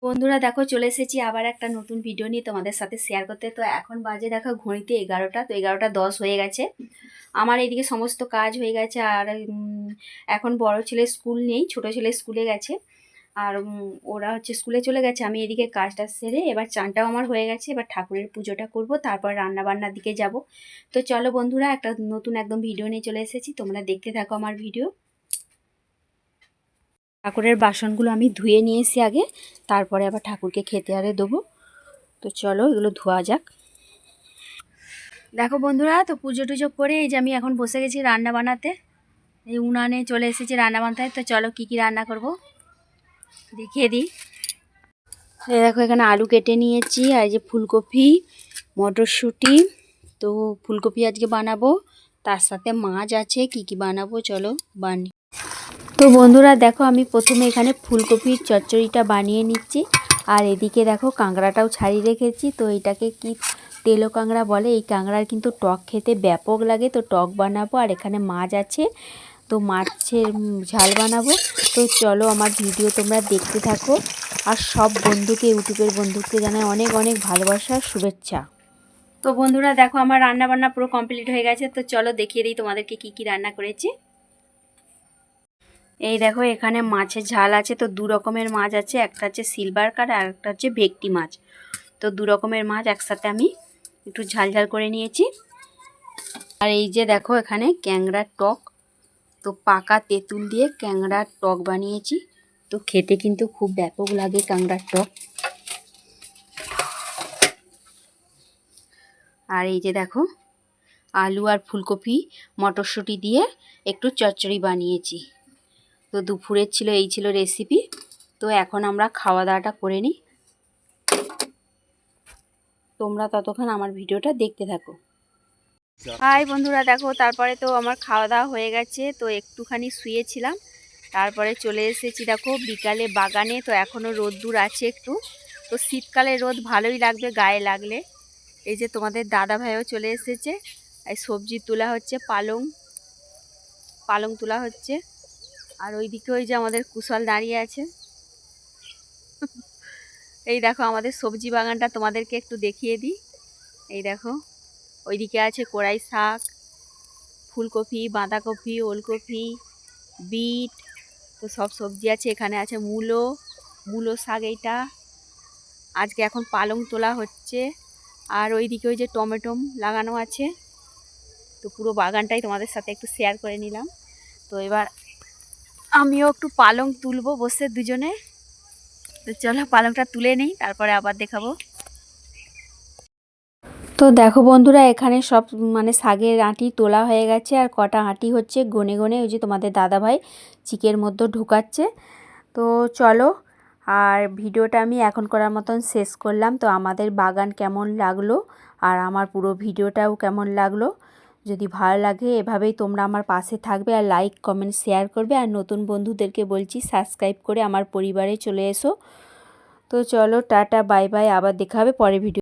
বন্ধুরা দেখো চলে এসেছি আবার একটা নতুন ভিডিও নিয়ে তোমাদের সাথে শেয়ার করতে। তো এখন বাজে দেখো ঘড়িতে 11টা, তো 11টা 10 হয়ে গেছে। আমার এইদিকে সমস্ত কাজ হয়ে গেছে। আর এখন বড় ছেলে স্কুল নেই, ছোট ছেলে স্কুলে গেছে। আর ওরা হচ্ছে স্কুলে চলে গেছে। আমি এদিকে কাজটা সেরে এবার চানটাও আমার হয়ে গেছে, এবার ঠাকুরের পুজোটা করব, তারপর রান্না বান্নার দিকে যাব। তো চলো বন্ধুরা, একটা নতুন একদম ভিডিও নিয়ে চলে এসেছি, তোমরা দেখতে থাকো আমার ভিডিও। ঠাকুরের বাসনগুলো আমি ধুয়ে নিয়েছি আগে, তারপরে আবার ঠাকুরকে খেতে আরে দেবো। তো চলো এগুলো ধোয়া যাক। দেখো বন্ধুরা, তো পুজো টুজো করে এই যে আমি এখন বসে গেছি রান্না বানাতে। এই উনানে চলে এসেছি রান্না বানাতে। তো চলো কি কি রান্না করব দেখিয়ে দিই। এই দেখো এখানে আলু কেটে নিয়েছি, আর এই যে ফুলকপি, মটরশুঁটি। তো ফুলকপি আজকে বানাবো, তার সাথে মাছ আছে। কি কি বানাবো চলো বানি। তো বন্ধুরা দেখো, আমি প্রথমে এখানে ফুলকপির চচ্চড়িটা বানিয়ে নিচ্ছি। আর এদিকে দেখো কাঁকড়াটাও ছাড়িয়ে রেখেছি। তো এটাকে কি তেলো কাঁকড়া বলে। এই কাঁকড়ার কিন্তু টক খেতে ব্যাপক লাগে, তো টক বানাবো। আর এখানে মাছ আছে, তো মাছের ঝাল বানাবো। তো চলো আমার ভিডিও তোমরা দেখতে থাকো। আর সব বন্ধুকে, ইউটিউবের বন্ধুকে জানাই অনেক অনেক ভালোবাসা, শুভেচ্ছা। তো বন্ধুরা দেখো আমার রান্না বান্না পুরো কমপ্লিট হয়ে গেছে। তো চলো দেখিয়ে দিই তোমাদেরকে কি কি রান্না করেছি। এই দেখো এখানে মাছের ঝাল আছে। তো দু রকমের মাছ আছে, একটা হচ্ছে সিলভার কাট আর একটা হচ্ছে ভেটকি মাছ। তো দু রকমের মাছ একসাথে আমি একটু ঝাল ঝাল করে নিয়েছি। আর এই যে দেখো এখানে ক্যাংড়ার টক, তো পাকা তেঁতুল দিয়ে ক্যাংড়ার টক বানিয়েছি। তো খেতে কিন্তু খুব ব্যাপক লাগে ক্যাংড়ার টক। আর এই যে দেখো আলু আর ফুলকপি মটরশুঁটি দিয়ে একটু চচ্চড়ি বানিয়েছি। তো দুপুরের ছিল, এই ছিল রেসিপি। তো এখন আমরা খাওয়া দাওয়াটা করে নিই। তোমরা ততক্ষণ আমার ভিডিওটা দেখতে থাকো। হাই বন্ধুরা দেখো, তারপরে তো আমার খাওয়া দাওয়া হয়ে গেছে। তো একটুখানি শুয়েছিলাম, তারপরে চলে এসেছি দেখো বিকালে বাগানে। তো এখনও রোদ্দুর আছে একটু। তো শীতকালে রোদ ভালোই লাগবে গায়ে লাগলে। এই যে তোমাদের দাদা ভাইও চলে এসেছে। এই সবজি তোলা হচ্ছে, পালং তোলা হচ্ছে। আর ওইদিকে ওই যে আমাদের কুশল দাঁড়িয়ে আছে। এই দেখো আমাদের সবজি বাগানটা তোমাদেরকে একটু দেখিয়ে দিই। এই দেখো ওইদিকে আছে কড়াই শাক, ফুলকপি, বাঁধাকপি, ওলকপি, বিট, তো সব সবজি আছে। এখানে আছে মূলো শাক, এইটা আজকে এখন পালং তোলা হচ্ছে। আর ওইদিকে ওই যে টমেটো লাগানো আছে। তো পুরো বাগানটাই তোমাদের সাথে একটু শেয়ার করে নিলাম। তো এবার আমিও একটু পালং তুলবো বসে দুজনে। তো চলো পালংটা তুলে নিই, তারপরে আবার দেখাবো। তো দেখো বন্ধুরা এখানে সব শাকের আঁটি তোলা হয়ে গেছে। আর কটা আঁটি হচ্ছে গনে গনে ওই যে তোমাদের দাদাভাই চিকের মধ্যে ঢুকাচ্ছে। তো চলো, আর ভিডিওটা আমি এখন করার মতন শেষ করলাম। তো আমাদের বাগান কেমন লাগলো আর আমার পুরো ভিডিওটাও কেমন লাগলো, যদি ভালো লাগে এভাবেই তোমরা আমার পাশে থাকবে, আর লাইক কমেন্ট শেয়ার করবে। আর নতুন বন্ধুদেরকে বলছি সাবস্ক্রাইব করে আমার পরিবারে চলে এসো। তো চলো টাটা বাই বাই, আবার দেখা হবে পরে ভিডিও।